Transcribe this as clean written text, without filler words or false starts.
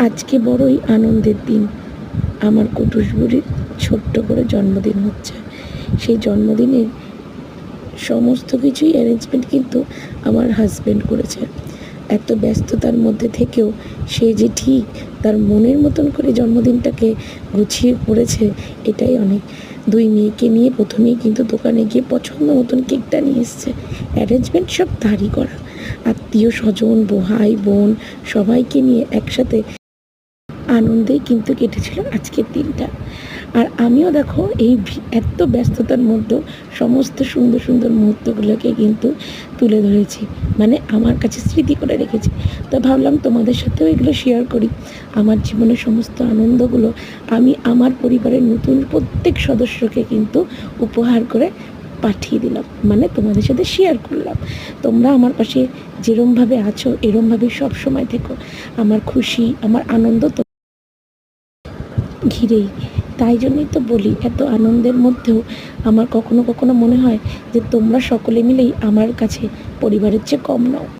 আজকে বড়ই আনন্দের দিন। আমার কুটুস বুড়ির ছোট্ট করে জন্মদিন হচ্ছে। সেই জন্মদিনের সমস্ত কিছুই অ্যারেঞ্জমেন্ট কিন্তু আমার হাজব্যান্ড করেছে। এত ব্যস্ততার মধ্যে থেকেও সে যে ঠিক তার মনের মতন করে জন্মদিনটাকে গুছিয়ে করেছে, এটাই অনেক। দুই মেয়েকে নিয়ে প্রথমেই কিন্তু দোকানে গিয়ে পছন্দ মতন কেকটা নিয়ে এসছে। অ্যারেঞ্জমেন্ট সব তারই করা। আত্মীয় স্বজন, ভাই বোন সবাইকে নিয়ে একসাথে আনন্দেই কিন্তু কেটেছিল আজকের দিনটা। আর আমিও দেখো এই এত ব্যস্ততার মধ্যেও সমস্ত সুন্দর সুন্দর মুহূর্তগুলোকে কিন্তু তুলে ধরেছি, মানে আমার কাছে স্মৃতি করে রেখেছি। তো ভাবলাম তোমাদের সাথেও এগুলো শেয়ার করি। আমার জীবনের সমস্ত আনন্দগুলো আমি আমার পরিবারের নতুন প্রত্যেক সদস্যকে কিন্তু উপহার করে পাঠিয়ে দিলাম, মানে তোমাদের সাথে শেয়ার করলাম। তোমরা আমার পাশে যেরমভাবে আছো এরমভাবে সব সময় থেকো। আমার খুশি, আমার আনন্দ ঘিরেই। তাই জন্যই তো বলি, এত আনন্দের মধ্যেও আমার কখনো কখনো মনে হয় যে তোমরা সকলে মিলেই আমার কাছে পরিবারের চেয়ে কম নও।